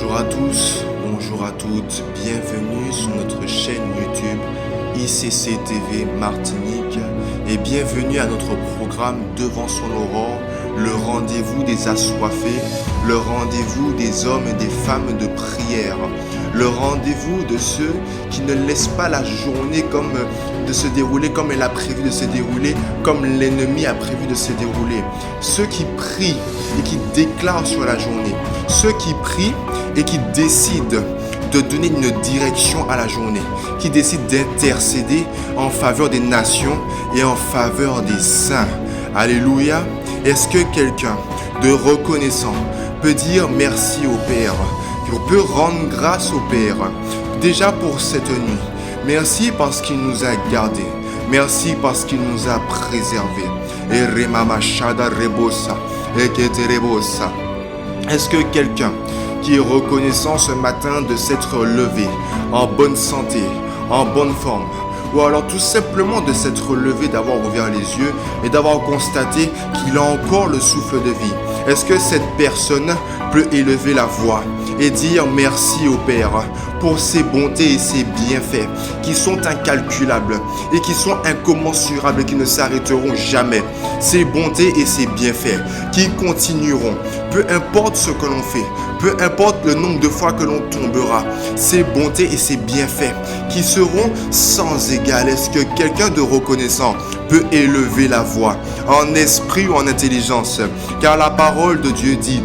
Bonjour à tous, bonjour à toutes, bienvenue sur notre chaîne YouTube ICC TV Martinique et bienvenue à notre programme Devant son aurore, le rendez-vous des assoiffés, le rendez-vous des hommes et des femmes de prière, le rendez-vous de ceux qui ne laissent pas la journée de se dérouler comme elle a prévu de se dérouler, comme l'ennemi a prévu de se dérouler, ceux qui prient et qui déclarent sur la journée, ceux qui prient et qui décident de donner une direction à la journée, qui décident d'intercéder en faveur des nations et en faveur des saints. Alléluia. Est-ce que quelqu'un de reconnaissant peut dire merci au Père, qu'on peut rendre grâce au Père déjà pour cette nuit? Merci parce qu'il nous a gardés. Merci parce qu'il nous a préservés. Est-ce que quelqu'un qui est reconnaissant ce matin de s'être levé en bonne santé, en bonne forme, ou alors tout simplement de s'être levé, d'avoir ouvert les yeux et d'avoir constaté qu'il a encore le souffle de vie? Est-ce que cette personne peut élever la voix et dire merci au Père pour ses bontés et ses bienfaits qui sont incalculables et qui sont incommensurables et qui ne s'arrêteront jamais? Ses bontés et ses bienfaits qui continueront, peu importe ce que l'on fait, peu importe le nombre de fois que l'on tombera, ses bontés et ses bienfaits qui seront sans égal. Est-ce que quelqu'un de reconnaissant peut élever la voix en esprit ou en intelligence? Car la parole de Dieu dit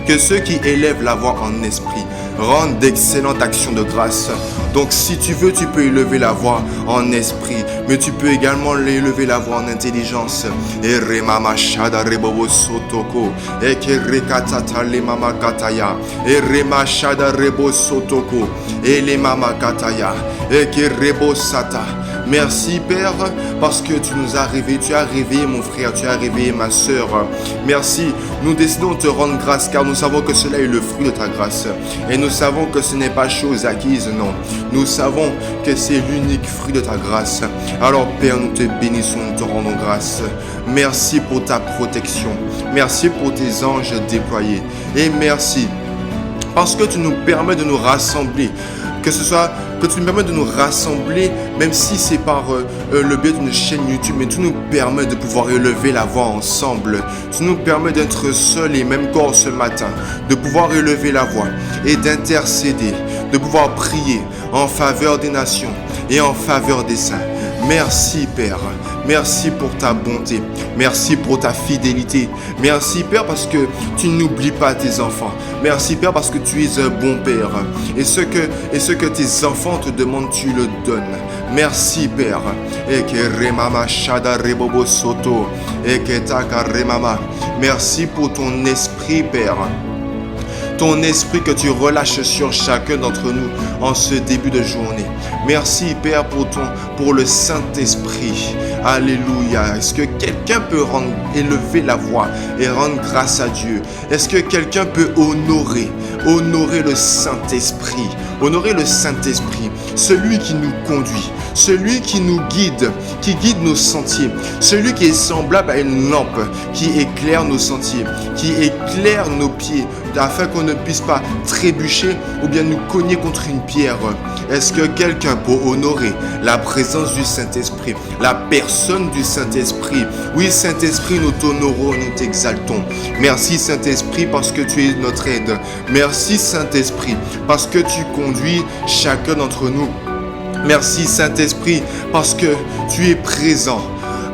que ceux qui élèvent la voix en esprit rendent d'excellentes actions de grâce. Donc si tu veux, tu peux élever la voix en esprit, mais tu peux également élever la voix en intelligence. Et remama shada rebobo sotoko, et que rekatata le mama kataya, et rema shada rebo sotoko, et les mama kataya, et que rebo sata. Merci Père parce que tu nous as réveillés, tu as réveillé mon frère, tu as réveillé ma soeur. Merci, nous décidons de te rendre grâce car nous savons que cela est le fruit de ta grâce. Et nous savons que ce n'est pas chose acquise, non. Nous savons que c'est l'unique fruit de ta grâce. Alors Père, nous te bénissons, nous te rendons grâce. Merci pour ta protection. Merci pour tes anges déployés. Et merci parce que tu nous permets de nous rassembler. Que tu nous permets de nous rassembler, même si c'est par le biais d'une chaîne YouTube, mais tu nous permets de pouvoir élever la voix ensemble. Tu nous permets d'être seuls et même corps ce matin, de pouvoir élever la voix et d'intercéder, de pouvoir prier en faveur des nations et en faveur des saints. Merci Père, merci pour ta bonté, merci pour ta fidélité, merci Père parce que tu n'oublies pas tes enfants, merci Père parce que tu es un bon Père et ce que tes enfants te demandent, tu le donnes. Merci Père. Et que remama shada rebobo soto, et que taka remama. Merci pour ton esprit Père. Ton esprit que tu relâches sur chacun d'entre nous en ce début de journée. Merci Père pour le Saint-Esprit. Alléluia. Est-ce que quelqu'un peut élever la voix et rendre grâce à Dieu? Est-ce que quelqu'un peut honorer le Saint-Esprit? Honorer le Saint-Esprit, celui qui nous conduit, celui qui nous guide, qui guide nos sentiers, celui qui est semblable à une lampe, qui éclaire nos sentiers, qui éclaire nos pieds, afin qu'on ne puisse pas trébucher ou bien nous cogner contre une pierre. Est-ce que quelqu'un peut honorer la présence du Saint-Esprit, la personne du Saint-Esprit? Oui, Saint-Esprit, nous t'honorons, nous t'exaltons. Merci Saint-Esprit parce que tu es notre aide. Merci Saint-Esprit parce que tu conduis chacun d'entre nous. Merci Saint-Esprit parce que tu es présent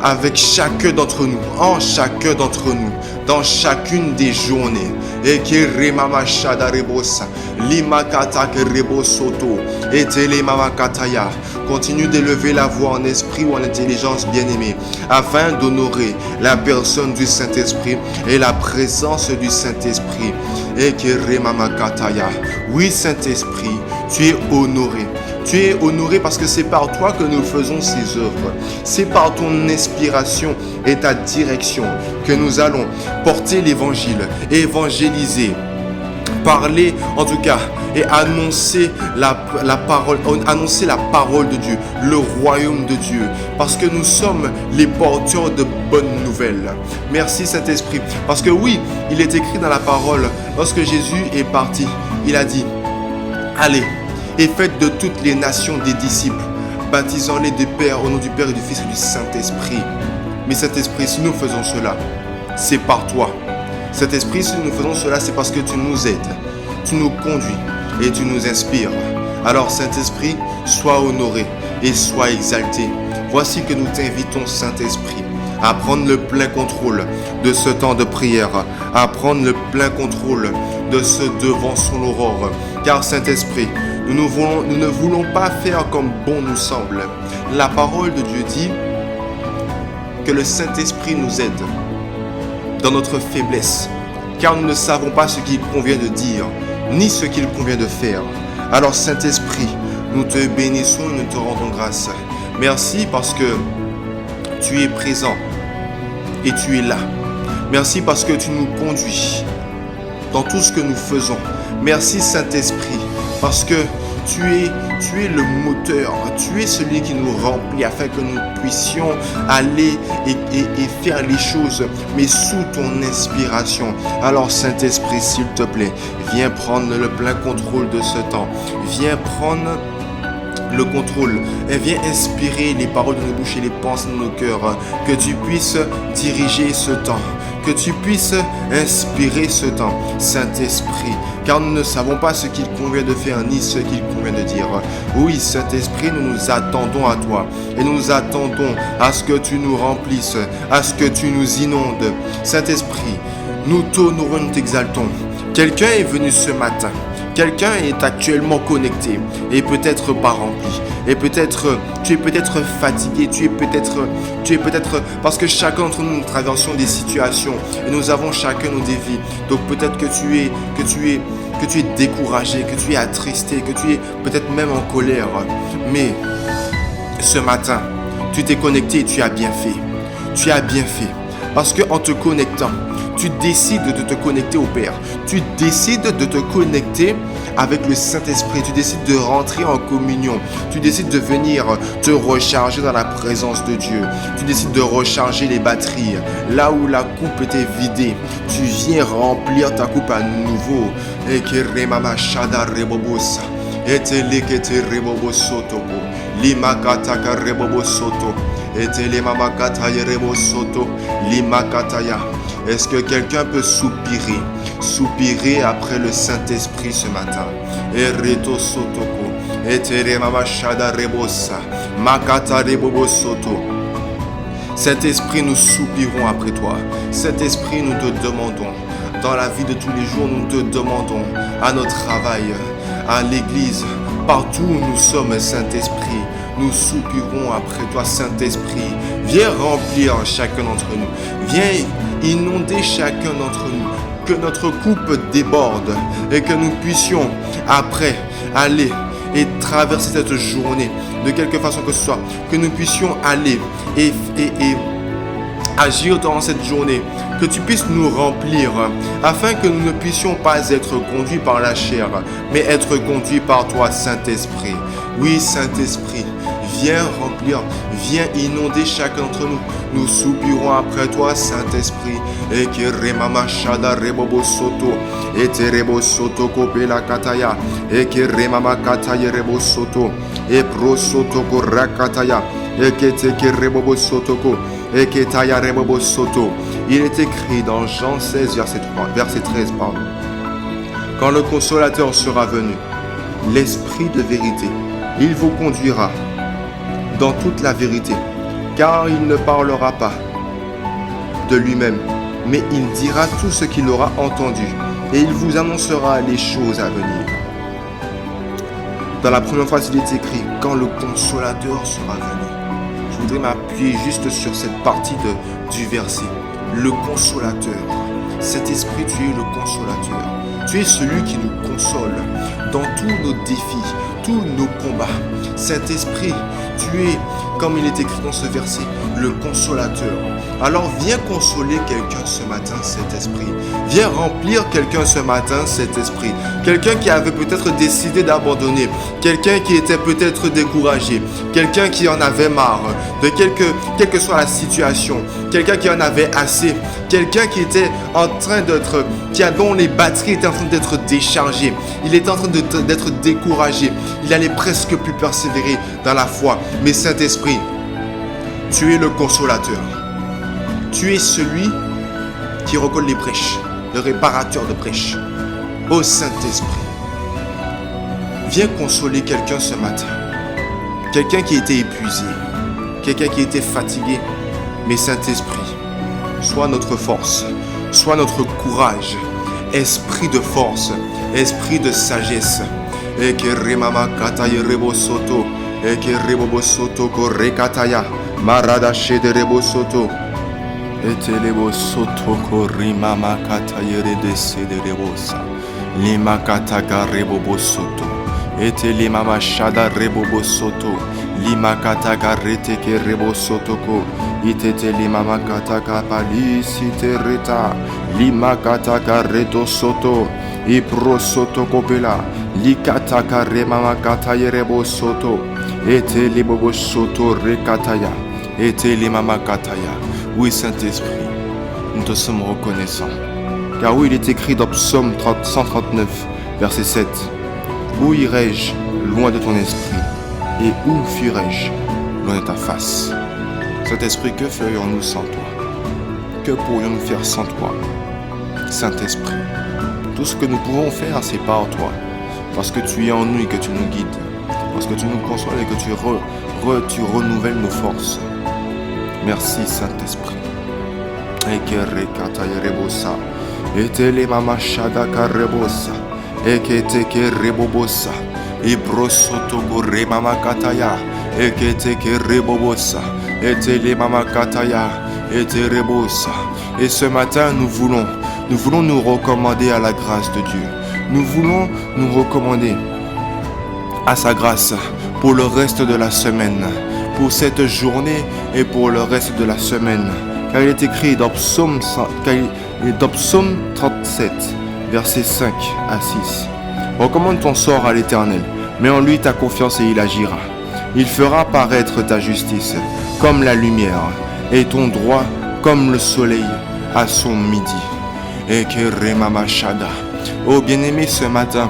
avec chacun d'entre nous, en chacun d'entre nous, dans chacune des journées. Et que remama shada rebosa, limakata que rebosoto, et tele mama kataya. Continue d'élever la voix en esprit ou en intelligence, bien-aimé, afin d'honorer la personne du Saint-Esprit et la présence du Saint-Esprit. Et que remama kataya. Oui, Saint-Esprit, tu es honoré. Tu es honoré parce que c'est par toi que nous faisons ces œuvres. C'est par ton inspiration et ta direction que nous allons porter l'évangile, évangéliser, parler en tout cas et annoncer la parole de Dieu, le royaume de Dieu, parce que nous sommes les porteurs de bonnes nouvelles. Merci Saint-Esprit, parce que oui, il est écrit dans la parole, lorsque Jésus est parti, il a dit, allez et faites de toutes les nations des disciples, baptisant-les au nom du Père et du Fils et du Saint-Esprit. Mais Saint-Esprit, si nous faisons cela, c'est par toi. Saint-Esprit, si nous faisons cela, c'est parce que tu nous aides, tu nous conduis et tu nous inspires. Alors Saint-Esprit, sois honoré et sois exalté. Voici que nous t'invitons, Saint-Esprit, à prendre le plein contrôle de ce temps de prière, à prendre le plein contrôle de ce devant son aurore. Car Saint-Esprit, nous ne voulons pas faire comme bon nous semble. La parole de Dieu dit que le Saint-Esprit nous aide dans notre faiblesse, car nous ne savons pas ce qu'il convient de dire, ni ce qu'il convient de faire. Alors Saint-Esprit, nous te bénissons et nous te rendons grâce. Merci parce que tu es présent et tu es là. Merci parce que tu nous conduis dans tout ce que nous faisons. Merci Saint-Esprit parce que tu es le moteur, tu es celui qui nous remplit afin que nous puissions aller et faire les choses, mais sous ton inspiration. Alors Saint-Esprit, s'il te plaît, viens prendre le plein contrôle de ce temps. Viens prendre le contrôle et viens inspirer les paroles de nos bouches et les pensées de nos cœurs. Que tu puisses diriger ce temps, que tu puisses inspirer ce temps, Saint-Esprit, car nous ne savons pas ce qu'il convient de faire ni ce qu'il convient de dire. Oui, Saint-Esprit, nous nous attendons à toi et nous attendons à ce que tu nous remplisses, à ce que tu nous inondes. Saint-Esprit, nous t'honorons, nous t'exaltons. Quelqu'un est venu ce matin. Quelqu'un est actuellement connecté et peut-être pas rempli. Et peut-être, tu es peut-être fatigué, tu es peut-être, parce que chacun d'entre nous, nous traversons des situations et nous avons chacun nos défis. Donc peut-être que tu es découragé, que tu es attristé, que tu es peut-être même en colère. Mais ce matin, tu t'es connecté et tu as bien fait. Tu as bien fait. Parce qu'en te connectant, tu décides de te connecter au Père. Tu décides de te connecter avec le Saint-Esprit. Tu décides de rentrer en communion. Tu décides de venir te recharger dans la présence de Dieu. Tu décides de recharger les batteries. Là où la coupe était vidée, tu viens remplir ta coupe à nouveau. Et que remama shada rebobosa. Et te lekete rebobo soto. Limakata ka rebobo soto. Et te lemama kata rebo soto. Limakataya. Est-ce que quelqu'un peut soupirer après le Saint-Esprit ce matin? Ereto sotoko, etere mama shada rebosa, makata rebobo soto. Saint-Esprit, nous soupirons après toi. Saint-Esprit, nous te demandons. Dans la vie de tous les jours, nous te demandons. À notre travail, à l'église, partout où nous sommes, Saint-Esprit, nous soupirons après toi, Saint-Esprit. Viens remplir chacun d'entre nous. Viens inonder chacun d'entre nous. Que notre coupe déborde et que nous puissions après aller et traverser cette journée de quelque façon que ce soit. Que nous puissions aller et agir dans cette journée. Que tu puisses nous remplir afin que nous ne puissions pas être conduits par la chair, mais être conduits par toi, Saint-Esprit. Oui, Saint-Esprit, viens remplir, viens inonder chacun d'entre nous. Nous soupirons après toi, Saint-Esprit. Et que remama shada rebobo soto, et te rebo soto kopela kataya, et que remama kataya rebo soto, et pro soto ko rakataya, et que te que rebobo soto ko, et que taya rebobo soto. Il est écrit dans Jean 16, verset 13, pardon. Quand le consolateur sera venu, l'Esprit de vérité, il vous conduira dans toute la vérité, car il ne parlera pas de lui-même, mais il dira tout ce qu'il aura entendu, et il vous annoncera les choses à venir. Dans la première phrase, il est écrit « Quand le consolateur sera venu ». Je voudrais m'appuyer juste sur cette partie du verset. Le consolateur. Cet esprit, tu es le consolateur. Tu es celui qui nous console dans tous nos défis, tous nos combats. Cet esprit, Tu es, comme il est écrit dans ce verset, le consolateur. Alors viens consoler quelqu'un ce matin, Saint-Esprit. Viens remplir quelqu'un ce matin, Saint-Esprit. Quelqu'un qui avait peut-être décidé d'abandonner. Quelqu'un qui était peut-être découragé. Quelqu'un qui en avait marre de quelle que soit la situation. Quelqu'un qui en avait assez. Quelqu'un qui était en train dont les batteries étaient en train d'être déchargées. Il était en train d'être découragé. Il allait presque plus persévérer dans la foi. Mais Saint-Esprit, tu es le consolateur. Tu es celui qui recolle les brèches, le réparateur de brèches. Ô Saint-Esprit, viens consoler quelqu'un ce matin. Quelqu'un qui était épuisé, quelqu'un qui était fatigué. Mais Saint-Esprit, sois notre force, sois notre courage, esprit de force, esprit de sagesse. Eke remama kataye rebo soto, eke rebo soto kore kataya, marada shede rebo soto. Etelebo soto kori mama katayere de sede rebosa. Lima kataga rebobo soto. Etele mama shada rebobo soto. Lima kataga reteke rebo soto ko. Itetele mama kataka pali site reta. Lima kataka reto soto. Ipro soto kopela. Likataka remama katayere rebo soto. Etele bobo soto rekataya. Etele mama kataya. Oui, Saint-Esprit, nous te sommes reconnaissants. Car oui, il est écrit dans Psaume 139, verset 7. Où irai-je loin de ton esprit? Et où fuirai-je loin de ta face? Saint-Esprit, que ferions-nous sans toi? Que pourrions-nous faire sans toi? Saint-Esprit, tout ce que nous pouvons faire, c'est par toi. Parce que tu es en nous et que tu nous guides. Parce que tu nous consoles et que tu renouvelles nos forces. Merci Saint-Esprit. Ekere kataya rebosa. Etele mama shada karebosa. Eketeke rebobosa. Ibrosoto gore mama kataya. Eketeke rebobosa. Etele mama kataya. Ete rebosa. Et ce matin, nous voulons nous recommander à la grâce de Dieu. Nous voulons nous recommander à sa grâce pour le reste de la semaine. Pour cette journée et pour le reste de la semaine. Car il est écrit dans Psaume 37, versets 5 à 6. Recommande ton sort à l'Éternel, mets en lui ta confiance et il agira. Il fera paraître ta justice comme la lumière et ton droit comme le soleil à son midi. Et que Remamashada. Oh bien-aimé, ce matin,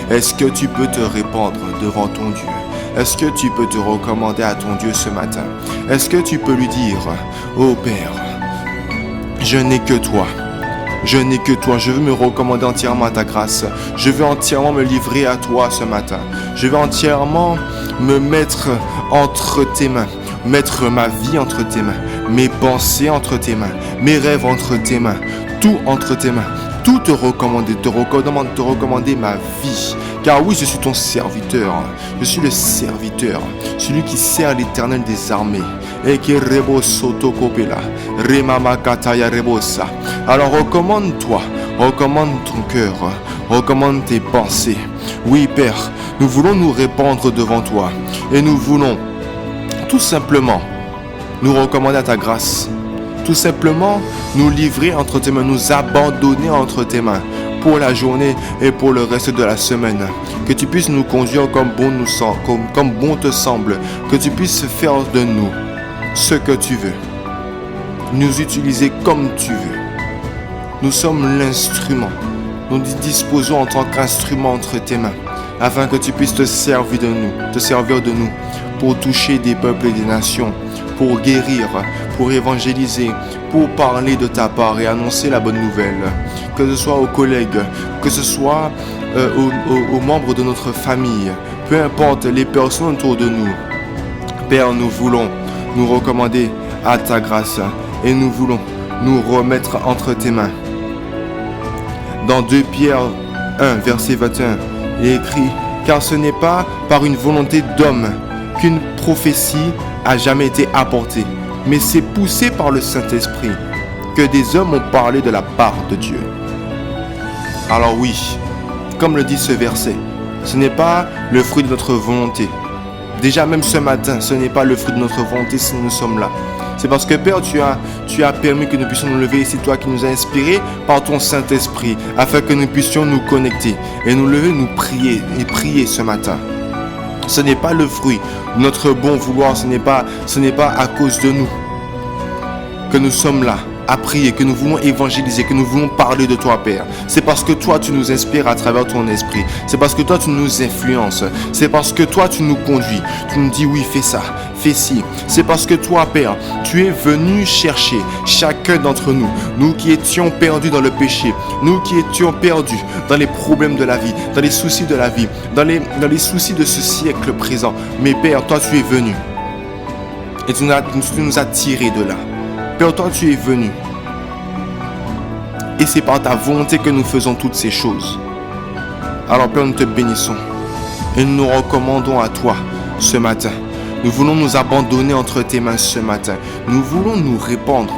est-ce que tu peux te répandre devant ton Dieu? Est-ce que tu peux te recommander à ton Dieu ce matin? Est-ce que tu peux lui dire, ô Père, je n'ai que toi. Je n'ai que toi. Je veux me recommander entièrement à ta grâce. Je veux entièrement me livrer à toi ce matin. Je veux entièrement me mettre entre tes mains. Mettre ma vie entre tes mains. Mes pensées entre tes mains. Mes rêves entre tes mains. Tout entre tes mains. Tout te recommander ma vie. Car oui, je suis ton serviteur. Je suis le serviteur. Celui qui sert l'Éternel des armées. Et qui rebo soto kopela. Remama kataya rebosa. Alors recommande-toi. Recommande ton cœur. Recommande tes pensées. Oui, Père, nous voulons nous répandre devant toi. Et nous voulons tout simplement nous recommander à ta grâce. Tout simplement nous livrer entre tes mains, nous abandonner entre tes mains pour la journée et pour le reste de la semaine. Que tu puisses nous conduire comme bon te semble. Que tu puisses faire de nous ce que tu veux. Nous utiliser comme tu veux. Nous sommes l'instrument. Nous nous disposons en tant qu'instrument entre tes mains afin que tu puisses te servir de nous pour toucher des peuples et des nations, pour guérir, pour évangéliser, pour parler de ta part et annoncer la bonne nouvelle. Que ce soit aux collègues, que ce soit aux membres de notre famille, peu importe les personnes autour de nous. Père, nous voulons nous recommander à ta grâce et nous voulons nous remettre entre tes mains. Dans 2 Pierre 1, verset 21, il est écrit « Car ce n'est pas par une volonté d'homme qu'une prophétie a jamais été apportée, mais c'est poussé par le Saint-Esprit que des hommes ont parlé de la part de Dieu. » Alors oui, comme le dit ce verset, ce n'est pas le fruit de notre volonté, Déjà même ce matin, ce n'est pas le fruit de notre volonté si nous sommes là. C'est parce que Père, tu as permis que nous puissions nous lever et c'est toi qui nous as inspirés par ton Saint-Esprit afin que nous puissions nous connecter et nous lever, nous prier ce matin. Ce n'est pas le fruit de notre bon vouloir, ce n'est pas à cause de nous que nous sommes là à prier, que nous voulons évangéliser, que nous voulons parler de toi, Père. C'est parce que toi, tu nous inspires à travers ton esprit. C'est parce que toi, tu nous influences. C'est parce que toi, tu nous conduis. Tu nous dis, oui, fais ça, fais ci. C'est parce que toi, Père, tu es venu chercher chacun d'entre nous. Nous qui étions perdus dans le péché. Nous qui étions perdus dans les problèmes de la vie, dans les soucis de la vie, dans les soucis de ce siècle présent. Mais Père, toi, tu es venu. Et tu nous as tirés de là. Père, toi, tu es venu. Et c'est par ta volonté que nous faisons toutes ces choses. Alors, Père, nous te bénissons. Et nous nous recommandons à toi ce matin. Nous voulons nous abandonner entre tes mains ce matin. Nous voulons nous répandre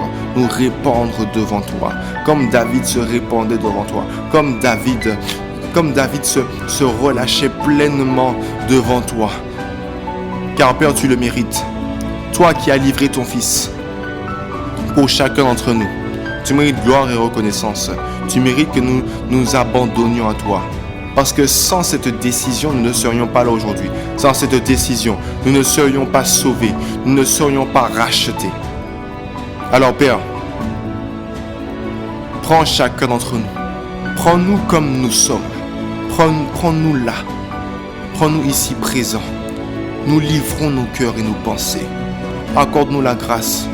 devant toi. Comme David se répandait devant toi. Comme David se relâchait pleinement devant toi. Car, Père, tu le mérites. Toi qui as livré ton Fils pour chacun d'entre nous. Tu mérites gloire et reconnaissance. Tu mérites que nous nous abandonnions à toi. Parce que sans cette décision, nous ne serions pas là aujourd'hui. Sans cette décision, nous ne serions pas sauvés. Nous ne serions pas rachetés. Alors Père, prends chacun d'entre nous. Prends-nous comme nous sommes. Prends-nous là. Prends-nous ici présents. Nous livrons nos cœurs et nos pensées. Accorde-nous la grâce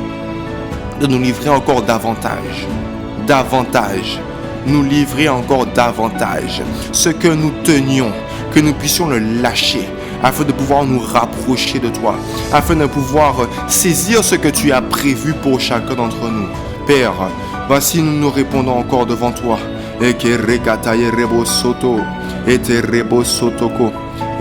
de nous livrer encore davantage, nous livrer encore davantage, ce que nous tenions, que nous puissions le lâcher, afin de pouvoir nous rapprocher de toi, afin de pouvoir saisir ce que tu as prévu pour chacun d'entre nous. Père, voici nous répondons encore devant toi. Eke rekataye rebo soto, ete rebo sotoko,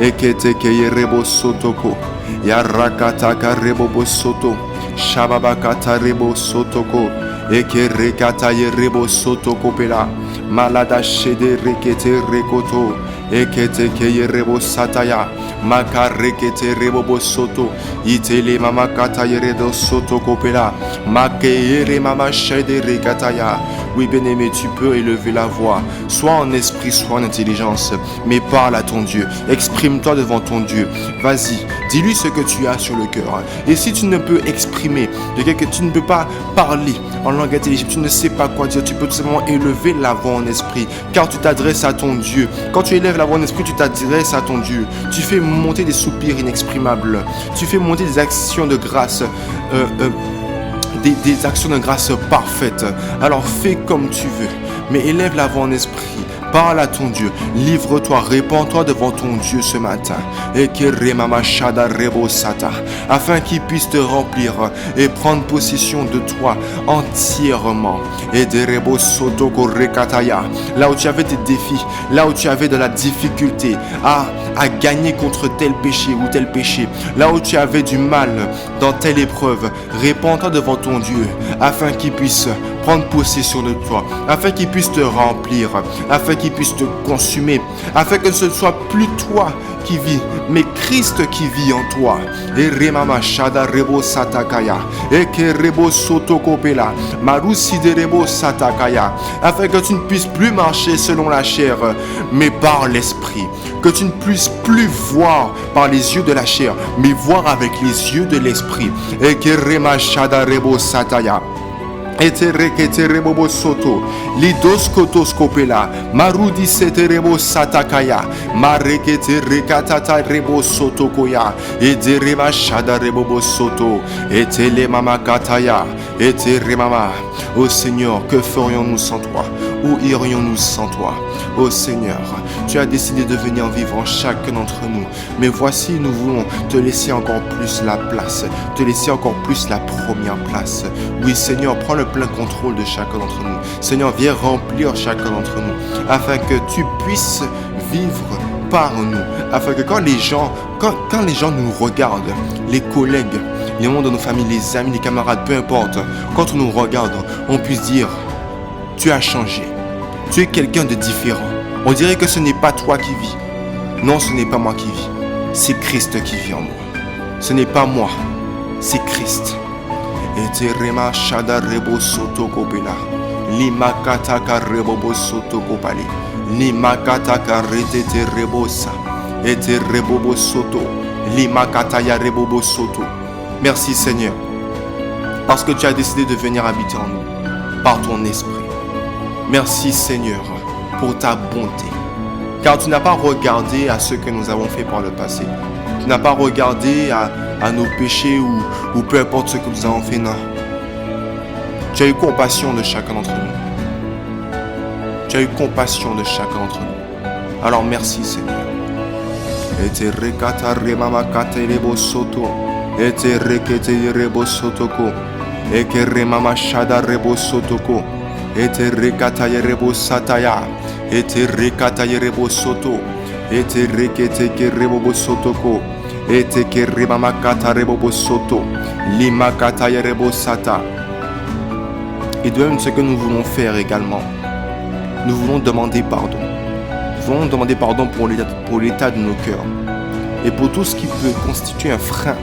eke tekeye rebo sotoko, yarakataka rebo soto. Shababakata rebo sotoko eke rekataye rebo sotoko pela malada shede rekete rekoto ekete keye rebo sataya maka rekete rebo soto itele mama kataye redo sotoko pela makeyere mama shede rekataya. Oui, bien-aimé, tu peux élever la voix, soit en esprit, soit en intelligence, mais parle à ton Dieu, exprime-toi devant ton Dieu. Vas-y, dis-lui ce que tu as sur le cœur. Et si tu ne peux exprimer, tu ne peux pas parler en langue intelligible, tu ne sais pas quoi dire, tu peux tout simplement élever la voix en esprit, car tu t'adresses à ton Dieu. Quand tu élèves la voix en esprit, tu t'adresses à ton Dieu. Tu fais monter des soupirs inexprimables, tu fais monter des actions de grâce, des actions de grâce parfaites. Alors fais comme tu veux, mais élève la voix en esprit. Parle à ton Dieu, livre-toi, répands-toi devant ton Dieu ce matin. Afin qu'il puisse te remplir et prendre possession de toi entièrement. Là où tu avais des défis, là où tu avais de la difficulté à gagner contre tel péché ou tel péché, là où tu avais du mal dans telle épreuve, répands-toi devant ton Dieu afin qu'il puisse prendre possession de toi, afin qu'il puisse te remplir, afin qu'il puisse te consumer, afin que ce ne soit plus toi qui vis, mais Christ qui vit en toi. Et remama shada rebo satakaya, et que rebo sotokopela, marusi de rebo satakaya, afin que tu ne puisses plus marcher selon la chair, mais par l'esprit, que tu ne puisses plus voir par les yeux de la chair, mais voir avec les yeux de l'esprit. Et que rema shada rebo sataya. Eterekete rebo soto, lidos kotos kopela, marudi sete rebo satakaya, marekete rekatata rebo soto koya, ederema shada rebo soto, etele mama kataya, etere mama. Ô Seigneur, que ferions-nous sans toi? Où irions-nous sans toi? Ô Seigneur, tu as décidé de venir vivre en chacun d'entre nous. Mais voici, nous voulons te laisser encore plus la place, te laisser encore plus la première place. Oui, Seigneur, prends le plein contrôle de chacun d'entre nous. Seigneur, viens remplir chacun d'entre nous, afin que tu puisses vivre par nous, afin que quand les gens nous regardent, les collègues, les membres de nos familles, les amis, les camarades, peu importe, quand on nous regarde, on puisse dire, tu as changé, tu es quelqu'un de différent. On dirait que ce n'est pas toi qui vis. Non, ce n'est pas moi qui vis, c'est Christ qui vit en moi. Ce n'est pas moi, c'est Christ. Eterema shada rebo soto kopela. Lima kataka rebo soto kopale. Lima kataka retete rebosa. Ete rebo soto. Lima kataya rebo soto. Merci Seigneur, parce que tu as décidé de venir habiter en nous, par ton esprit. Merci Seigneur, pour ta bonté. Car tu n'as pas regardé à ce que nous avons fait par le passé. Tu n'as pas regardé à nos péchés ou peu importe ce que nous avons fait, non. Tu as eu compassion de chacun d'entre nous. Tu as eu compassion de chacun d'entre nous. Alors merci Seigneur. Ete rekata remama katelebo soto. Ete rekete rebo sotoko. Eke remama shada rebo sotoko. Ete rekata rebo sataya. Ete rekata rebo soto. Ete rekete rebo sotoko. Ete ke remama kata rebo soto. Lima kata rebo sata. Et de même ce que nous voulons faire également, nous voulons demander pardon. Nous voulons demander pardon pour l'état de nos cœurs et pour tout ce qui peut constituer un frein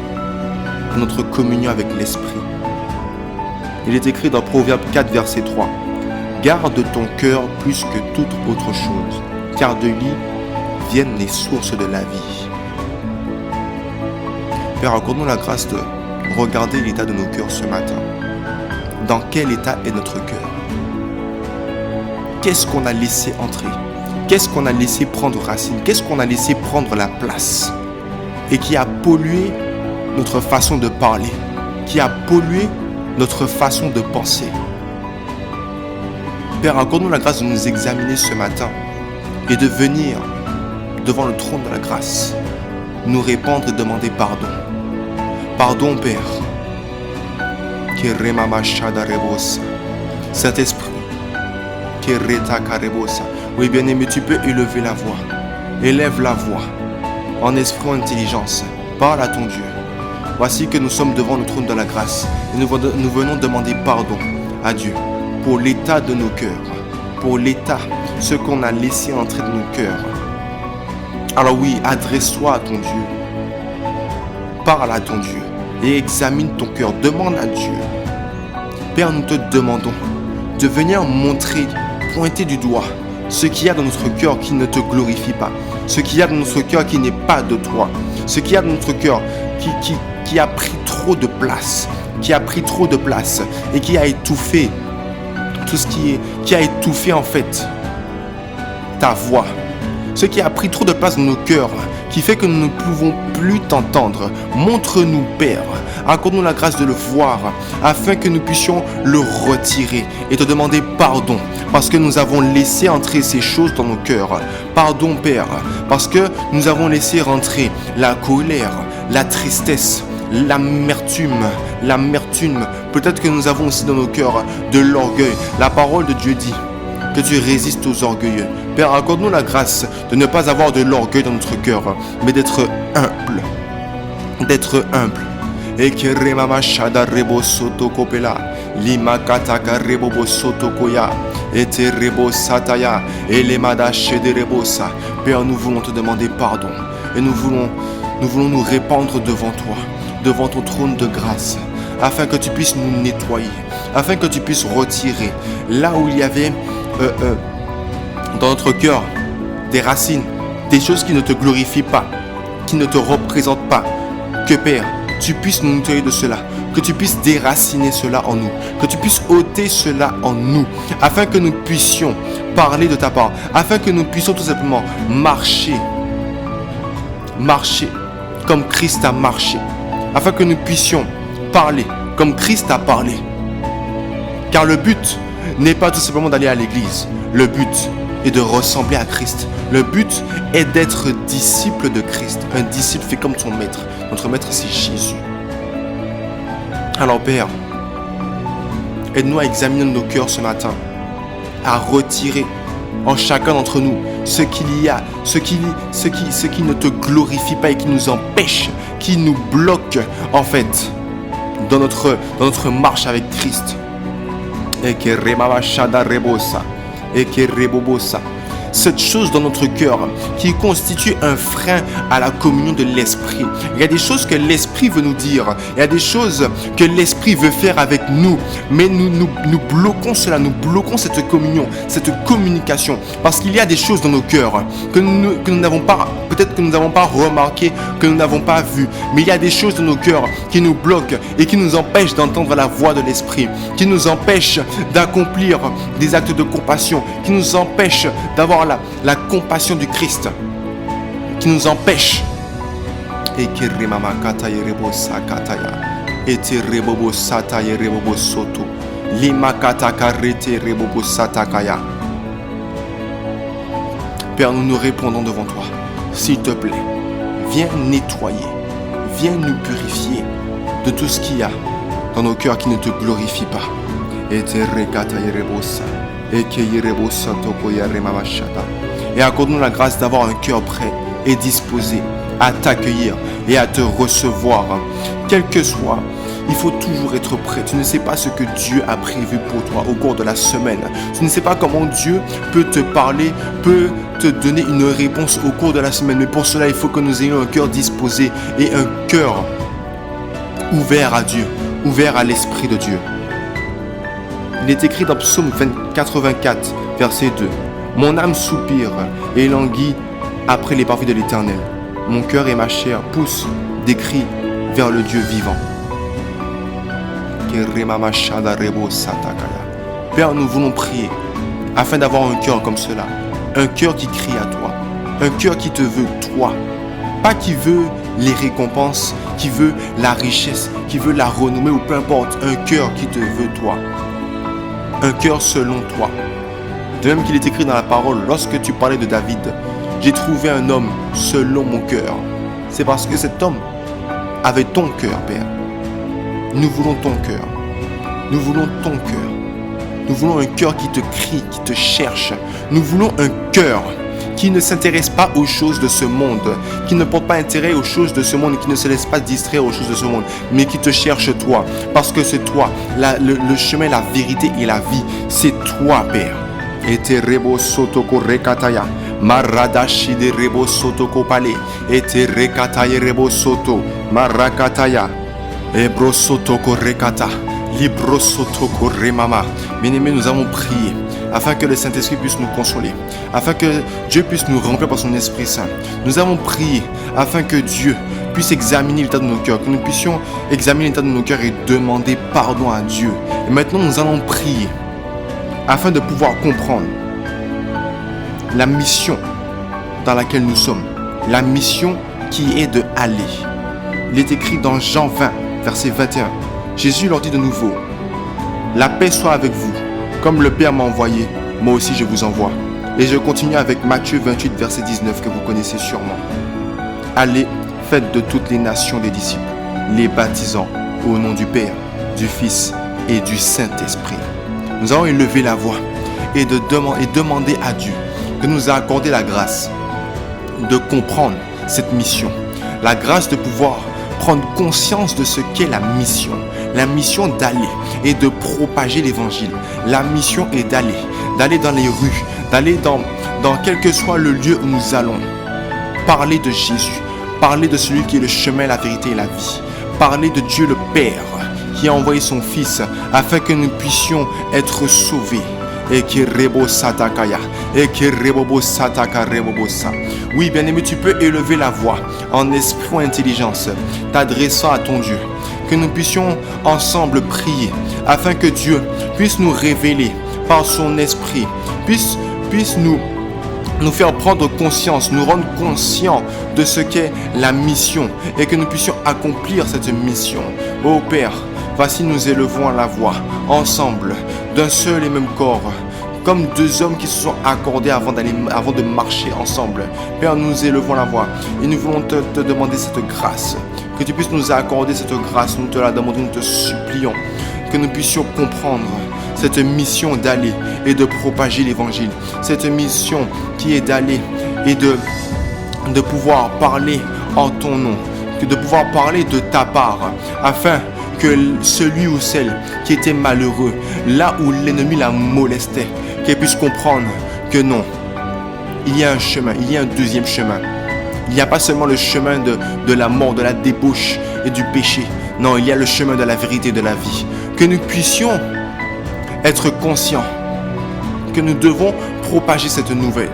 à notre communion avec l'Esprit. Il est écrit dans Proverbe 4, verset 3. « Garde ton cœur plus que toute autre chose, car de lui viennent les sources de la vie. » Père, accorde-nous la grâce de regarder l'état de nos cœurs ce matin. Dans quel état est notre cœur? Qu'est-ce qu'on a laissé entrer? Qu'est-ce qu'on a laissé prendre racine? Qu'est-ce qu'on a laissé prendre la place? Et qui a pollué notre façon de parler, qui a pollué notre façon de penser. Père, accorde-nous la grâce de nous examiner ce matin et de venir devant le trône de la grâce, nous répandre et demander pardon. Pardon, Père. Saint-Esprit, oui, bien-aimé, tu peux élever la voix. Élève la voix en esprit, en intelligence. Parle à ton Dieu. Voici que nous sommes devant le trône de la grâce et nous venons demander pardon à Dieu pour l'état de nos cœurs, pour l'état, ce qu'on a laissé entrer dans nos cœurs. Alors oui, adresse-toi à ton Dieu. Parle à ton Dieu et examine ton cœur. Demande à Dieu. Père, nous te demandons de venir montrer, pointer du doigt ce qu'il y a dans notre cœur qui ne te glorifie pas, ce qu'il y a dans notre cœur qui n'est pas de toi, ce qu'il y a dans notre cœur qui a pris trop de place, et qui a étouffé tout ce qui a étouffé en fait ta voix, ce qui a pris trop de place dans nos cœurs, qui fait que nous ne pouvons plus t'entendre. Montre-nous, Père, accorde-nous la grâce de le voir, afin que nous puissions le retirer et te demander pardon, parce que nous avons laissé entrer ces choses dans nos cœurs. Pardon, Père, parce que nous avons laissé rentrer la colère, la tristesse, l'amertume. Peut-être que nous avons aussi dans nos cœurs de l'orgueil. La parole de Dieu dit que tu résistes aux orgueilleux. Père, accorde-nous la grâce de ne pas avoir de l'orgueil dans notre cœur, mais d'être humble. Et que remama shada rebo soto kopela, lima kataka rebo soto koya, et te rebo sataya, et les madache de rebosa. Père, nous voulons te demander pardon, et nous voulons nous répandre devant toi, devant ton trône de grâce, afin que tu puisses nous nettoyer, afin que tu puisses retirer là où il y avait dans notre cœur des racines, des choses qui ne te glorifient pas, qui ne te représentent pas. Que Père, tu puisses nous nettoyer de cela, que tu puisses déraciner cela en nous, que tu puisses ôter cela en nous, afin que nous puissions parler de ta part, afin que nous puissions tout simplement marcher comme Christ a marché, afin que nous puissions parler comme Christ a parlé. Car le but n'est pas tout simplement d'aller à l'église. Le but est de ressembler à Christ. Le but est d'être disciple de Christ. Un disciple fait comme son maître. Notre maître, c'est Jésus. Alors Père, aide-nous à examiner nos cœurs ce matin, à retirer en chacun d'entre nous ce qu'il y a, ce qui ne te glorifie pas et qui nous empêche, qui nous bloque en fait dans notre marche avec Christ. Et que remama shada rebosa, et que rebobosa, cette chose dans notre cœur qui constitue un frein à la communion de l'Esprit. Il y a des choses que l'Esprit veut nous dire, il y a des choses que l'Esprit veut faire avec nous, mais nous bloquons cela, nous bloquons cette communion, cette communication, parce qu'il y a des choses dans nos cœurs que nous n'avons pas, peut-être que nous n'avons pas remarqué, que nous n'avons pas vu, mais il y a des choses dans nos cœurs qui nous bloquent et qui nous empêchent d'entendre la voix de l'Esprit, qui nous empêchent d'accomplir des actes de compassion, qui nous empêchent d'avoir la compassion du Christ, qui nous empêchent. Et qui Père, nous répondons devant toi. S'il te plaît, viens nettoyer, viens nous purifier de tout ce qu'il y a dans nos cœurs qui ne te glorifie pas. Et accorde-nous la grâce d'avoir un cœur prêt et disposé à t'accueillir et à te recevoir. Quel que soit, il faut toujours être prêt. Tu ne sais pas ce que Dieu a prévu pour toi au cours de la semaine. Tu ne sais pas comment Dieu peut te parler, peut te donner une réponse au cours de la semaine. Mais pour cela, il faut que nous ayons un cœur disposé et un cœur ouvert à Dieu, ouvert à l'Esprit de Dieu. Il est écrit dans Psaume 84, verset 2. « Mon âme soupire et languit après les parvis de l'Éternel. Mon cœur et ma chair poussent des cris vers le Dieu vivant. » Père, nous voulons prier afin d'avoir un cœur comme cela. Un cœur qui crie à toi. Un cœur qui te veut toi. Pas qui veut les récompenses, qui veut la richesse, qui veut la renommée ou peu importe. Un cœur qui te veut toi. Un cœur selon toi. De même qu'il est écrit dans la parole, lorsque tu parlais de David, j'ai trouvé un homme selon mon cœur. C'est parce que cet homme avait ton cœur, Père. Nous voulons ton cœur. Nous voulons ton cœur. Nous voulons un cœur qui te crie, qui te cherche. Nous voulons un cœur qui ne s'intéresse pas aux choses de ce monde, qui ne porte pas intérêt aux choses de ce monde et qui ne se laisse pas distraire aux choses de ce monde, mais qui te cherche toi. Parce que c'est toi, le chemin, la vérité et la vie. C'est toi, Père. Et te rebo sotoko rekataya. Maradashi de rebo sotoko pale. Et te rekataya rebo soto. Marakataya. Ebro sotoko rekata. Libro sotoko remama. Bien-aimés, nous avons prié afin que le Saint-Esprit puisse nous consoler, afin que Dieu puisse nous remplir par son Esprit Saint. Nous avons prié afin que Dieu puisse examiner l'état de nos cœurs, que nous puissions examiner l'état de nos cœurs et demander pardon à Dieu. Et maintenant, nous allons prier afin de pouvoir comprendre la mission dans laquelle nous sommes, la mission qui est de aller. Il est écrit dans Jean 20, verset 21. Jésus leur dit de nouveau, « La paix soit avec vous. Comme le Père m'a envoyé, moi aussi je vous envoie. » Et je continue avec Matthieu 28, verset 19, que vous connaissez sûrement. « Allez, faites de toutes les nations des disciples, les baptisant au nom du Père, du Fils et du Saint-Esprit. » Nous allons élever la voix et demander à Dieu de nous accorder la grâce de comprendre cette mission, la grâce de pouvoir prendre conscience de ce qu'est la mission d'aller et de propager l'évangile. La mission est d'aller dans les rues, d'aller dans quel que soit le lieu où nous allons, parler de Jésus, parler de celui qui est le chemin, la vérité et la vie, parler de Dieu le Père qui a envoyé son Fils afin que nous puissions être sauvés. Et qui rebo satakaya, et qui rebobo sataka rebobosa. Oui, bien-aimé, tu peux élever la voix en esprit ou intelligence, t'adressant à ton Dieu. Que nous puissions ensemble prier afin que Dieu puisse nous révéler par son esprit, puisse nous faire prendre conscience, nous rendre conscients de ce qu'est la mission et que nous puissions accomplir cette mission. Ô Père, voici nous élevons à la voix ensemble, d'un seul et même corps, comme deux hommes qui se sont accordés avant de marcher ensemble. Père, nous élevons la voix et nous voulons te demander cette grâce, que tu puisses nous accorder cette grâce. Nous te la demandons, nous te supplions, que nous puissions comprendre cette mission d'aller et de propager l'évangile, cette mission qui est d'aller et de pouvoir parler en ton nom, de pouvoir parler de ta part, afin que celui ou celle qui était malheureux, là où l'ennemi la molestait, qu'elle puisse comprendre que non, il y a un chemin, il y a un deuxième chemin. Il n'y a pas seulement le chemin de la mort, de la débauche et du péché. Non, il y a le chemin de la vérité et de la vie. Que nous puissions être conscients que nous devons propager cette nouvelle,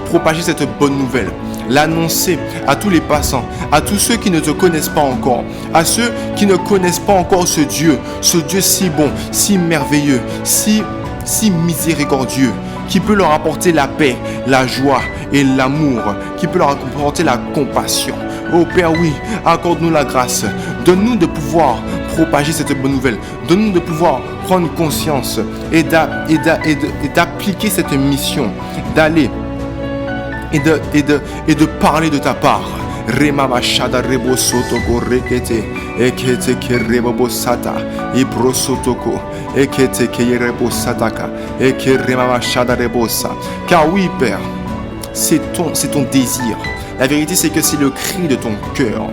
propager cette bonne nouvelle, l'annoncer à tous les passants, à tous ceux qui ne te connaissent pas encore, à ceux qui ne connaissent pas encore ce Dieu si bon, si merveilleux, si miséricordieux, qui peut leur apporter la paix, la joie et l'amour, qui peut leur apporter la compassion. Oh Père, oui, accorde-nous la grâce. Donne-nous de pouvoir propager cette bonne nouvelle. Donne-nous de pouvoir prendre conscience et d'appliquer cette mission, d'aller et de parler de ta part. Remama shada rebo sotoko rekete ekete kerebo sata ibro sotoko ekete kerebo sataka ekeremama shada rebosa. Car oui Père, c'est ton désir. La vérité c'est que c'est le cri de ton cœur.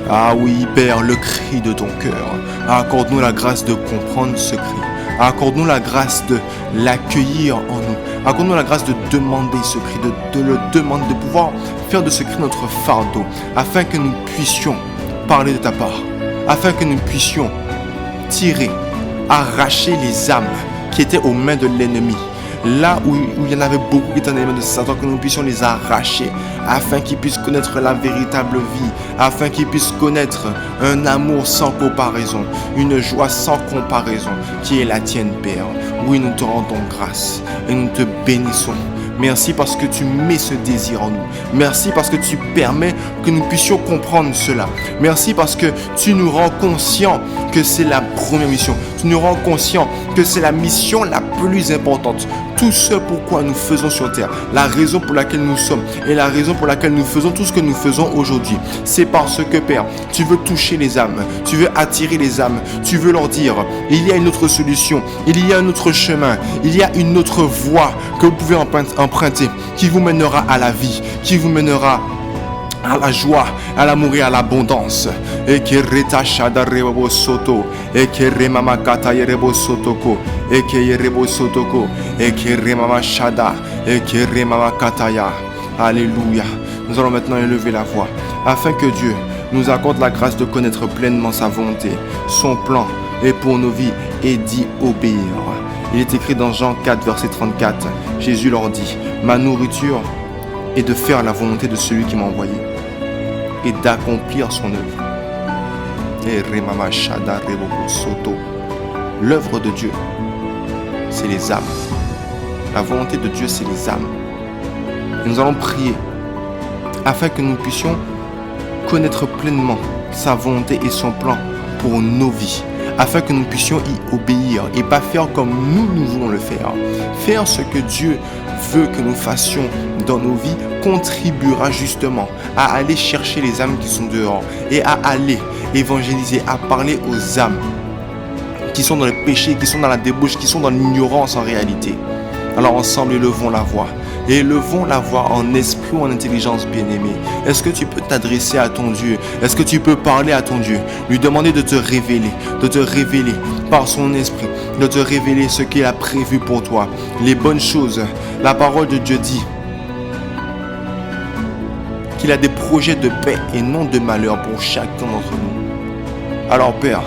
Ah oui Père, le cri de ton cœur. Accorde-nous la grâce de comprendre ce cri. Accorde-nous la grâce de l'accueillir en nous. Accorde-nous la grâce de demander ce cri, de le demander, de pouvoir faire de ce cri notre fardeau, afin que nous puissions parler de ta part, afin que nous puissions tirer, arracher les âmes qui étaient aux mains de l'ennemi. Là où il y en avait beaucoup qui étaient dans les mains de Satan, que nous puissions les arracher, afin qu'ils puissent connaître la véritable vie, afin qu'ils puissent connaître un amour sans comparaison, une joie sans comparaison, qui est la tienne, Père. Oui, nous te rendons grâce et nous te bénissons. Merci parce que tu mets ce désir en nous. Merci parce que tu permets que nous puissions comprendre cela. Merci parce que tu nous rends conscients que c'est la première mission. Tu nous rends conscients que c'est la mission la plus importante. Tout ce pourquoi nous faisons sur terre, la raison pour laquelle nous sommes et la raison pour laquelle nous faisons tout ce que nous faisons aujourd'hui, c'est parce que Père, tu veux toucher les âmes, tu veux attirer les âmes, tu veux leur dire, il y a une autre solution, il y a un autre chemin, il y a une autre voie que vous pouvez emprunter, qui vous mènera à la vie, qui vous mènera à la joie, à l'amour et à l'abondance. Et que reta shada rebo soto, et que remama kata yerebo sotoko, et que yerebo sotoko, et que remama shada, et que remama kataya. Alléluia. Nous allons maintenant élever la voix, afin que Dieu nous accorde la grâce de connaître pleinement sa volonté, son plan, et pour nos vies, et d'y obéir. Il est écrit dans Jean 4, verset 34, Jésus leur dit, ma nourriture est de faire la volonté de celui qui m'a envoyé et d'accomplir son œuvre. L'œuvre de Dieu, c'est les âmes. La volonté de Dieu, c'est les âmes. Et nous allons prier afin que nous puissions connaître pleinement sa volonté et son plan pour nos vies, afin que nous puissions y obéir et pas faire comme nous voulons le faire. Faire ce que Dieu veut que nous fassions dans nos vies contribuera justement à aller chercher les âmes qui sont dehors et à aller évangéliser, à parler aux âmes qui sont dans le péché, qui sont dans la débauche, qui sont dans l'ignorance en réalité. Alors ensemble, élevons la voix. Et élevons la voix en esprit ou en intelligence, bien-aimé. Est-ce que tu peux t'adresser à ton Dieu? Est-ce que tu peux parler à ton Dieu? Lui demander de te révéler par son esprit, de te révéler ce qu'il a prévu pour toi, les bonnes choses. La parole de Dieu dit qu'il a des projets de paix et non de malheur pour chacun d'entre nous. Alors Père,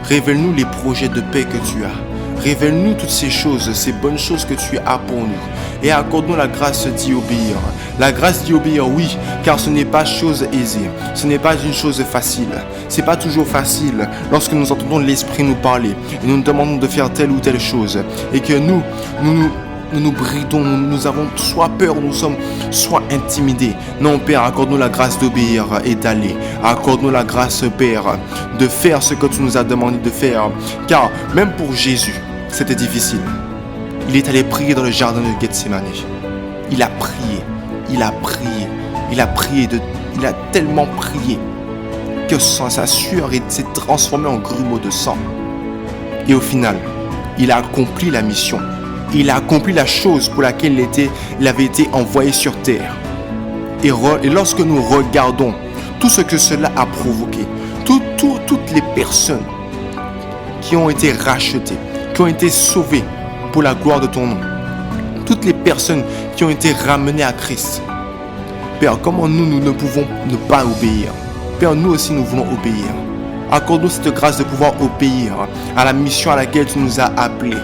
révèle-nous les projets de paix que tu as. Révèle-nous toutes ces choses, ces bonnes choses que tu as pour nous. Et accorde-nous la grâce d'y obéir. La grâce d'y obéir, oui, car ce n'est pas chose aisée. Ce n'est pas une chose facile. Ce n'est pas toujours facile lorsque nous entendons l'Esprit nous parler et nous nous demandons de faire telle ou telle chose. Et que nous bridons, nous avons soit peur, nous sommes soit intimidés. Non, Père, accorde-nous la grâce d'obéir et d'aller. Accorde-nous la grâce, Père, de faire ce que tu nous as demandé de faire. Car même pour Jésus, c'était difficile. Il est allé prier dans le jardin de Gethsémane. Il a tellement prié que sa sueur s'est transformée en grumeaux de sang. Et au final, il a accompli la mission. Il a accompli la chose pour laquelle il avait été envoyé sur terre. Et lorsque nous regardons tout ce que cela a provoqué, toutes les personnes qui ont été rachetées, qui ont été sauvées pour la gloire de ton nom, toutes les personnes qui ont été ramenées à Christ. Père, comment nous ne pouvons ne pas obéir? Père, nous aussi, nous voulons obéir. Accorde-nous cette grâce de pouvoir obéir à la mission à laquelle tu nous as appelés.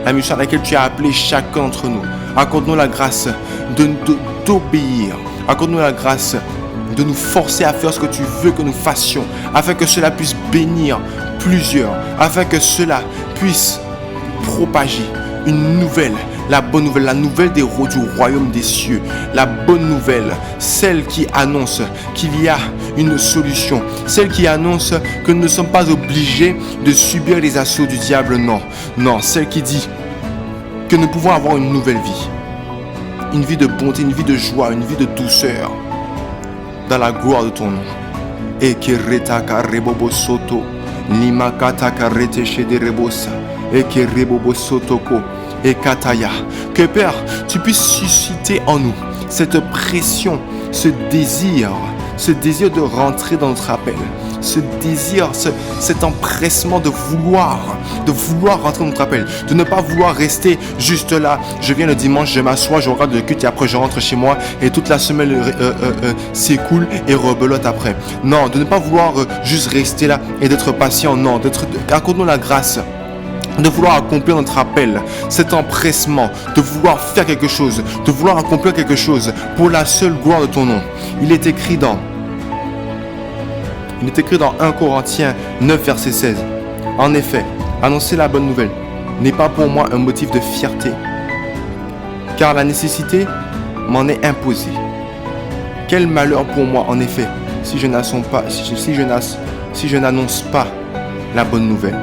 La mission à laquelle tu as appelé chacun d'entre nous. Accorde-nous la grâce d'obéir. Accorde-nous la grâce de nous forcer à faire ce que tu veux que nous fassions, afin que cela puisse bénir plusieurs, afin que cela puisse propager une nouvelle, la bonne nouvelle, la nouvelle du royaume des cieux, la bonne nouvelle, celle qui annonce qu'il y a une solution, celle qui annonce que nous ne sommes pas obligés de subir les assauts du diable, non, celle qui dit que nous pouvons avoir une nouvelle vie de bonté, une vie de joie, une vie de douceur, dans la gloire de ton nom. Et que retaka rebobo soto, limakata karete shede rebosa, et que rebobo sotoko, et kataya. Que Père, tu puisses susciter en nous cette pression, ce désir de rentrer dans notre appel, ce désir, cet empressement de vouloir rentrer dans notre appel, de ne pas vouloir rester juste là. Je viens le dimanche, je m'assois, je regarde le culte et après je rentre chez moi et toute la semaine s'écoule et rebelote après. Non, de ne pas vouloir juste rester là et d'être patient. Non, accorde-nous la grâce de vouloir accomplir notre appel, cet empressement, de vouloir faire quelque chose, de vouloir accomplir quelque chose pour la seule gloire de ton nom. Il est écrit dans 1 Corinthiens 9, verset 16. En effet, annoncer la bonne nouvelle n'est pas pour moi un motif de fierté, car la nécessité m'en est imposée. Quel malheur pour moi, en effet, si je n'annonce pas la bonne nouvelle.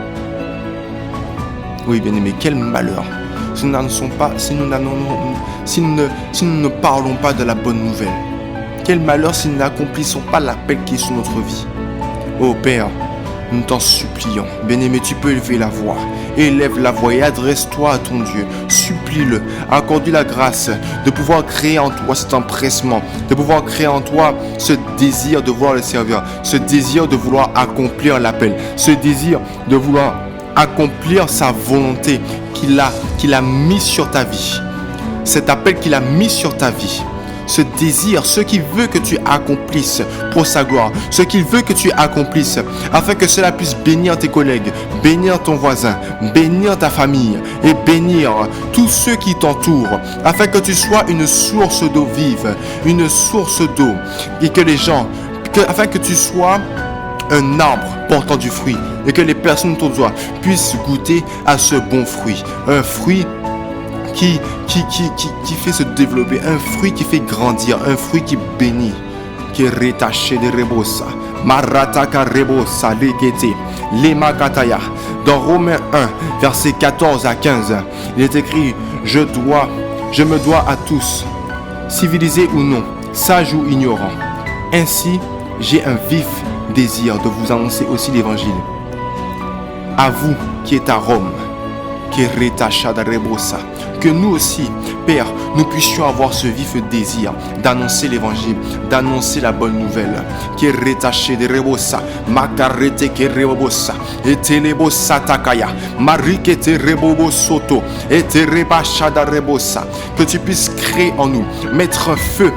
Oui, bien aimé, quel malheur si nous ne parlons pas de la bonne nouvelle. Quel malheur si nous n'accomplissons pas l'appel qui est sur notre vie. Oh Père, nous t'en supplions. Bien-aimé, tu peux élever la voix. Élève la voix et adresse-toi à ton Dieu. Supplie-le. Accorde-lui la grâce de pouvoir créer en toi cet empressement, de pouvoir créer en toi ce désir de vouloir le servir, ce désir de vouloir accomplir l'appel, ce désir de vouloir accomplir sa volonté qu'il a mis sur ta vie. Cet appel qu'il a mis sur ta vie. Ce désir, ce qu'il veut que tu accomplisses pour sa gloire, ce qu'il veut que tu accomplisses afin que cela puisse bénir tes collègues, bénir ton voisin, bénir ta famille et bénir tous ceux qui t'entourent, afin que tu sois une source d'eau vive, une source d'eau et que les gens, afin que tu sois un arbre portant du fruit et que les personnes autour de toi puissent goûter à ce bon fruit, un fruit qui fait se développer, un fruit qui fait grandir, un fruit qui bénit, qui est rétaché de rebosa, marataka rebosa, lekete, lemakataya. Dans Romains 1, versets 14 à 15, il est écrit: je me dois à tous, civilisés ou non, sages ou ignorants. Ainsi, j'ai un vif désir de vous annoncer aussi l'évangile. À vous qui êtes à Rome, que nous aussi, Père, nous puissions avoir ce vif désir d'annoncer l'évangile, d'annoncer la bonne nouvelle. Que tu puisses créer en nous, mettre un feu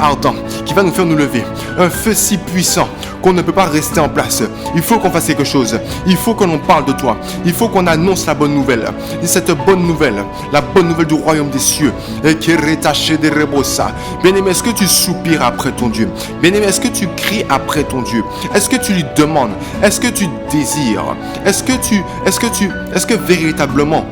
ardent qui va nous faire nous lever, un feu si puissant qu'on ne peut pas rester en place. Il faut qu'on fasse quelque chose, il faut qu'on en parle de toi, il faut qu'on annonce la bonne nouvelle. Et cette bonne nouvelle, la bonne nouvelle du royaume des cieux, et qui est rétachée des rebosa. Bien-aimé, est-ce que tu soupires après ton Dieu? Bien-aimé, est-ce que tu cries après ton Dieu? Est-ce que tu lui demandes? Est-ce que tu désires? Est-ce que véritablement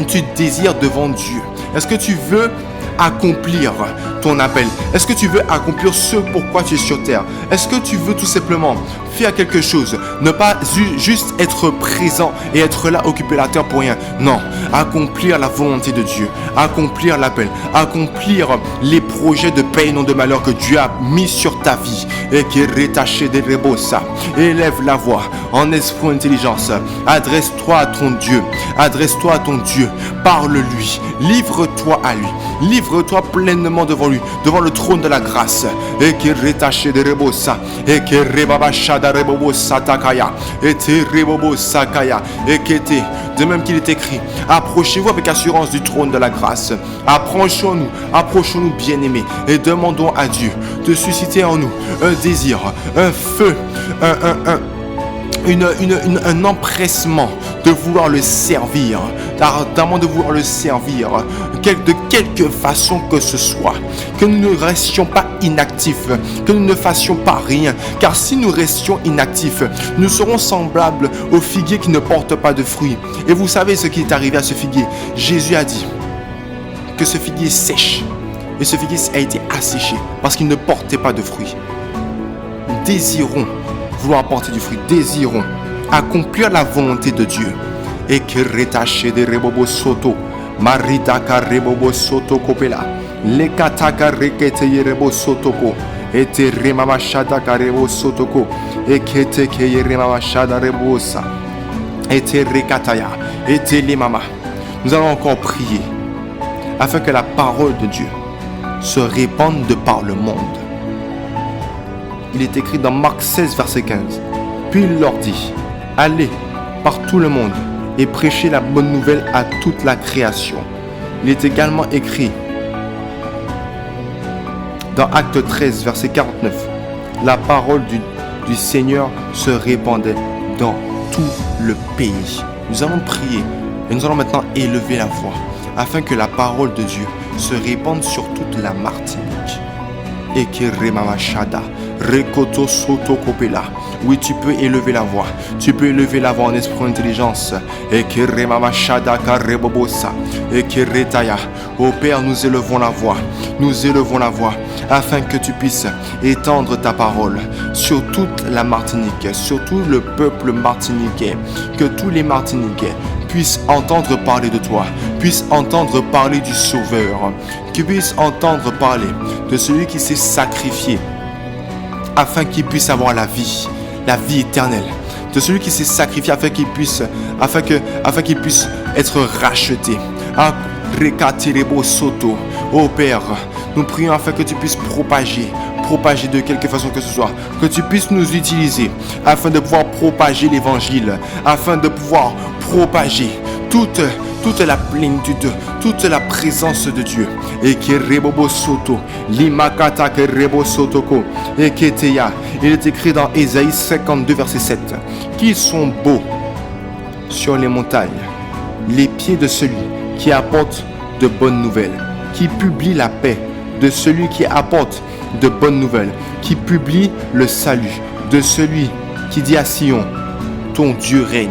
tu désires devant Dieu? Est-ce que tu veux accomplir ton appel? Est-ce que tu veux accomplir ce pourquoi tu es sur terre? Est-ce que tu veux tout simplement faire quelque chose? Ne pas juste être présent et être là, occuper la terre pour rien. Non, accomplir la volonté de Dieu, accomplir l'appel, accomplir les projets de paix et non de malheur que Dieu a mis sur sur ta vie. Et qui rétaché des rebosa. Élève la voix en esprit intelligence. Adresse-toi à ton Dieu. Adresse-toi à ton Dieu. Parle-lui. Livre-toi à lui. Livre-toi pleinement devant lui, devant le trône de la grâce. Et qui rétaché des rebosa. Et qui rebabachada rebobosa takaya. Et te rebobosa kaya. Et qui était, de même qu'il est écrit, approchez-vous avec assurance du trône de la grâce. Approchons-nous bien-aimés, et demandons à Dieu de susciter en nous un désir, un feu, un empressement de vouloir le servir, ardemment de vouloir le servir, de quelque façon que ce soit, que nous ne restions pas inactifs, que nous ne fassions pas rien, car si nous restions inactifs, nous serons semblables au figuier qui ne porte pas de fruits. Et vous savez ce qui est arrivé à ce figuier. Jésus a dit que ce figuier sèche, et ce figuier a été asséché parce qu'il ne portait pas de fruits. Désirons vouloir porter du fruit, désirons accomplir la volonté de Dieu. Et que retaché de rebobo soto, maridaka rebobo soto kopela, lekataka rekete yerebo sotoko, et te remamashada karebo sotoko, et kete ke yeremamashada rebosa, et te rekataya, et te limama. Nous allons encore prier afin que la parole de Dieu se répande de par le monde. Il est écrit dans Marc 16, verset 15. Puis il leur dit, allez par tout le monde et prêchez la bonne nouvelle à toute la création. Il est également écrit dans Acte 13, verset 49. La parole du Seigneur se répandait dans tout le pays. Nous allons prier et nous allons maintenant élever la voix afin que la parole de Dieu se répande sur toute la Martinique. Et que remamashada, rekoto soto kopela. Oui, tu peux élever la voix. Tu peux élever la voix en esprit intelligence. Et que remamashada karebobosa. Et que retaya. Ô Père, nous élevons la voix. Nous élevons la voix afin que tu puisses étendre ta parole sur toute la Martinique, sur tout le peuple martiniquais. Que tous les Martiniquais puissent entendre parler de toi, puissent entendre parler du Sauveur, qu'ils puissent entendre parler de celui qui s'est sacrifié afin qu'il puisse avoir la vie éternelle, de celui qui s'est sacrifié afin qu'il puisse être racheté. Oh Père, nous prions afin que tu puisses propager de quelque façon que ce soit, que tu puisses nous utiliser afin de pouvoir propager l'évangile, afin de pouvoir propager toute la plénitude, toute la présence de Dieu. Et que rebobo soto, limakata que rebo sotoko, et keteya. Il est écrit dans Ésaïe 52 verset 7. Qu'ils sont beaux sur les montagnes, les pieds de celui qui apporte de bonnes nouvelles, qui publie la paix, de celui qui apporte de bonnes nouvelles, qui publie le salut, de celui qui dit à Sion, ton Dieu règne.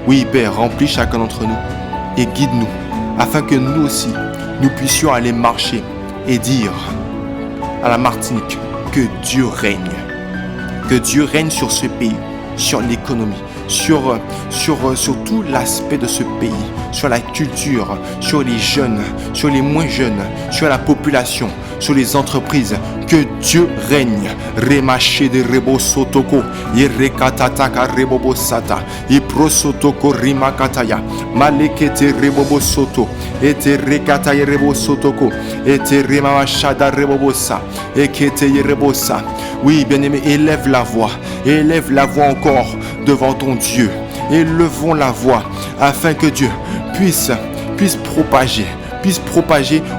Oui, Père, remplis chacun d'entre nous et guide-nous, afin que nous aussi, nous puissions aller marcher et dire à la Martinique que Dieu règne. Que Dieu règne sur ce pays, sur l'économie, sur tout l'aspect de ce pays, sur la culture, sur les jeunes, sur les moins jeunes, sur la population, sur les entreprises. Que Dieu règne. Remaché de rebo sotoko, yerekataka rebobo sata, iprosotoko rimakataya, malekete rebobo soto, ete rekataya rebo sotoko, ete remamashada rebobosa, ekete yerebosa. Oui, bien-aimé, élève la voix encore devant ton Dieu. Élevons la voix afin que Dieu puisse propager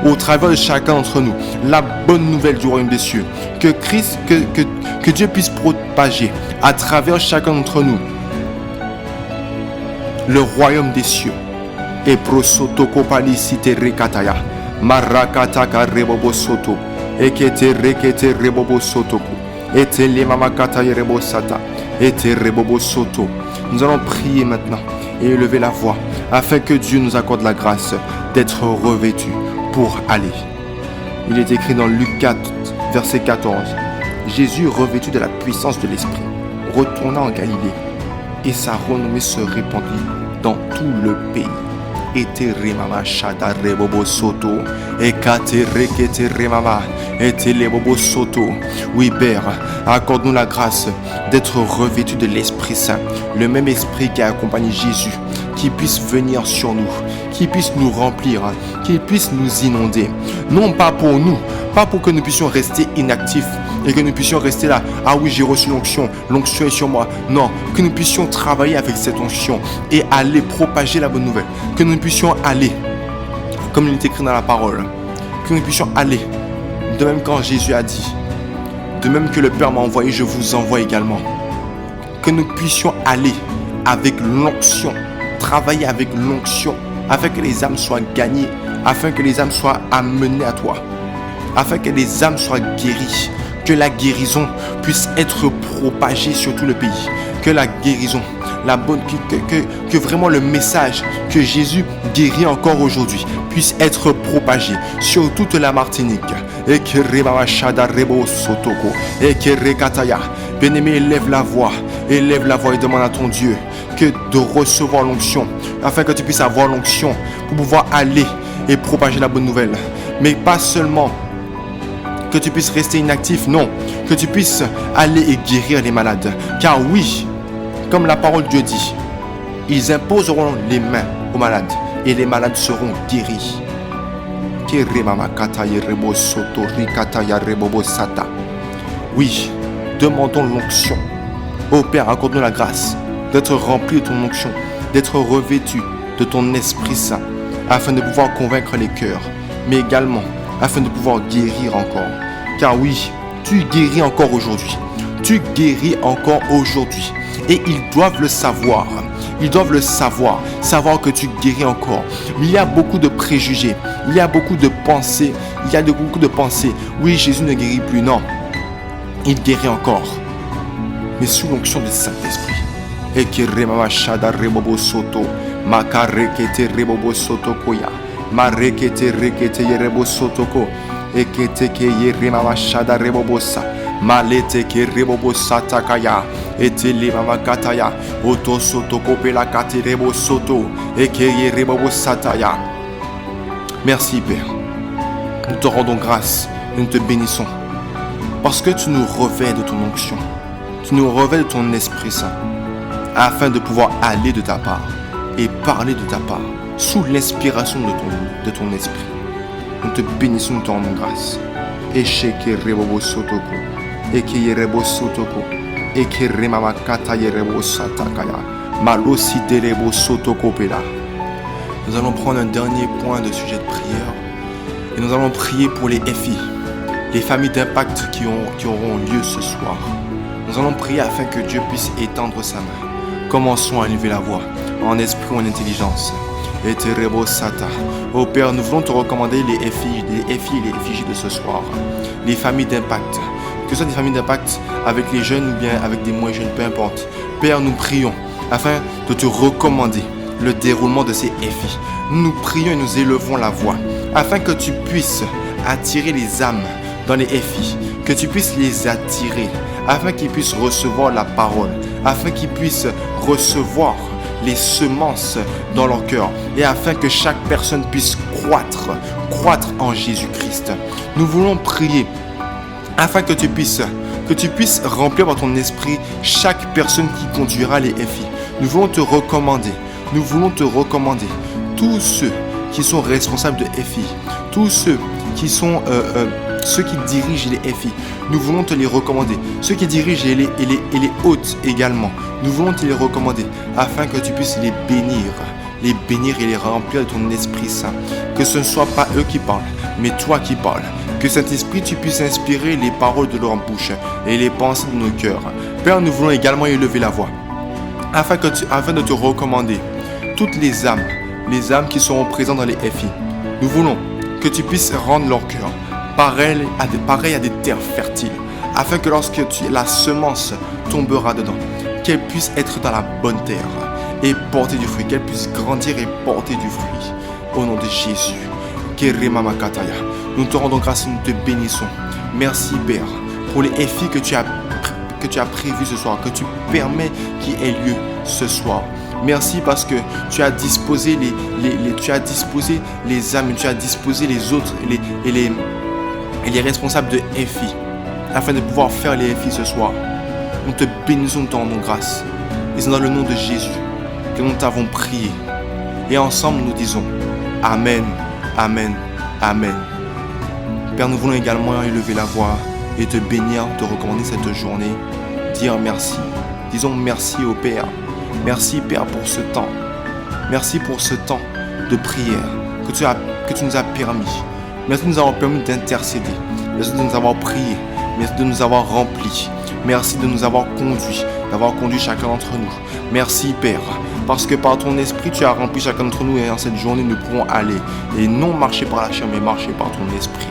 au travers de chacun d'entre nous la bonne nouvelle du royaume des cieux. Que Dieu puisse propager à travers chacun d'entre nous le royaume des cieux. Et prosotoko palisite rekataya, marakataka rebobo soto, ekete rekete rebobo sotoko, ete lemamakata rebo sata, ete rebobo soto. Nous allons prier maintenant et élever la voix afin que Dieu nous accorde la grâce d'être revêtus pour aller. Il est écrit dans Luc 4, verset 14. Jésus, revêtu de la puissance de l'Esprit, retourna en Galilée et sa renommée se répandit dans tout le pays. Etere mama shada rebobo soto. Ekatere ketere mama. Etele bobo soto. Oui, Père, accorde-nous la grâce d'être revêtus de l'Esprit Saint, le même Esprit qui a accompagné Jésus, qui puisse venir sur nous, qui puisse nous remplir, qui puisse nous inonder. Non pas pour nous, pas pour que nous puissions rester inactifs et que nous puissions rester là. Ah oui, j'ai reçu l'onction est sur moi. Non, que nous puissions travailler avec cette onction et aller propager la bonne nouvelle. Que nous puissions aller, comme il est écrit dans la parole, que nous puissions aller. De même quand Jésus a dit, de même que le Père m'a envoyé, je vous envoie également. Que nous puissions aller avec l'onction, travailler avec l'onction, afin que les âmes soient gagnées, afin que les âmes soient amenées à toi, afin que les âmes soient guéries, que la guérison puisse être propagée sur tout le pays, que la guérison, la bonne, que vraiment le message que Jésus guérit encore aujourd'hui puisse être propagé sur toute la Martinique. Et que bien-aimé, élève la voix et demande à ton Dieu que de recevoir l'onction, afin que tu puisses avoir l'onction pour pouvoir aller et propager la bonne nouvelle. Mais pas seulement que tu puisses rester inactif, non, que tu puisses aller et guérir les malades. Car oui, comme la parole de Dieu dit, ils imposeront les mains aux malades et les malades seront guéris. Oui, demandons l'onction. Ô Père, accorde-nous la grâce d'être rempli de ton onction, d'être revêtu de ton Esprit Saint, afin de pouvoir convaincre les cœurs, mais également afin de pouvoir guérir encore. Car oui, tu guéris encore aujourd'hui. Tu guéris encore aujourd'hui. Et ils doivent le savoir. Ils doivent le savoir que tu guéris encore. Mais il y a beaucoup de préjugés. Il y a beaucoup de pensées. Oui, Jésus ne guérit plus. Non, il guérit encore. Mais sous l'onction du Saint-Esprit. Et qui remama shada rebobo soto. Makarekete rebobo soto koya. Marekete rekete yerebo soto ko. Ekete ke yeremama shada rebobosa. Malete ke rebobosa takaya. Etele mama kataya. Oto soto kopela kate rebo soto. Eke yerebobosa taya. Merci Père. Nous te rendons grâce. Nous te bénissons. Parce que tu nous revêts de ton onction. Tu nous revêts de ton Esprit Saint. Afin de pouvoir aller de ta part. Et parler de ta part. Sous l'inspiration de ton esprit. Nous te bénissons, nous te rendons grâce. Echeke rebobo sotoko. Eke rebo sotoko. Eke remama kata yerebo satakaya. Malosi derebo sotoko pela. Nous allons prendre un dernier point de sujet de prière. Et nous allons prier pour les FI. Les familles d'impact qui auront lieu ce soir. Nous allons prier afin que Dieu puisse étendre sa main. Commençons à élever la voix, en esprit ou en intelligence. Et Terebo Sata. Oh Père, nous voulons te recommander les FI et les effigies de ce soir. Les familles d'impact. Que ce soit des familles d'impact avec les jeunes ou bien avec des moins jeunes, peu importe. Père, nous prions afin de te recommander le déroulement de ces FI. Nous prions et nous élevons la voix afin que tu puisses attirer les âmes dans les FI. Que tu puisses les attirer afin qu'ils puissent recevoir la parole. Afin qu'ils puissent recevoir les semences dans leur cœur et afin que chaque personne puisse croître en Jésus-Christ. Nous voulons prier afin que tu puisses remplir par ton esprit chaque personne qui conduira les FI. Nous voulons te recommander tous ceux qui sont responsables de FI, tous ceux qui sont ceux qui dirigent les FI. Nous voulons te les recommander. Ceux qui dirigent et les hôtes également. Nous voulons te les recommander afin que tu puisses les bénir et les remplir de ton Esprit Saint. Que ce ne soit pas eux qui parlent, mais toi qui parles. Que cet esprit, tu puisses inspirer les paroles de leur bouche et les pensées de nos cœurs. Père, nous voulons également élever la voix afin de te recommander toutes les âmes qui seront présentes dans les FI. Nous voulons que tu puisses rendre leur cœur pareil à des terres fertiles, afin que lorsque la semence tombera dedans, qu'elle puisse être dans la bonne terre et porter du fruit, qu'elle puisse grandir et porter du fruit. Au nom de Jésus. Nous te rendons grâce et nous te bénissons. Merci Père pour les FI que tu as prévus ce soir, que tu permets qu'il ait lieu ce soir. Merci parce que tu as disposé tu as disposé les âmes, tu as disposé les autres et les responsables de FI afin de pouvoir faire les FI ce soir. Nous te bénissons dans nos grâces. Et c'est dans le nom de Jésus que nous t'avons prié. Et ensemble nous disons Amen, Amen, Amen. Père, nous voulons également élever la voix et te bénir, te recommander cette journée, dire merci. Disons merci au Père. Merci Père pour ce temps. Merci pour ce temps de prière que tu nous as permis. Merci de nous avoir permis d'intercéder. Merci de nous avoir prié. Merci de nous avoir remplis. Merci de nous avoir conduits, d'avoir conduit chacun d'entre nous. Merci Père, parce que par ton esprit, tu as rempli chacun d'entre nous et en cette journée, nous pourrons aller et non marcher par la chair, mais marcher par ton esprit.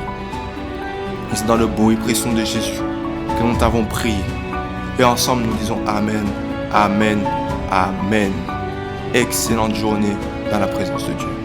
Et c'est dans le beau et précieux nom de Jésus que nous t'avons prié. Et ensemble, nous disons Amen, Amen, Amen. Excellente journée dans la présence de Dieu.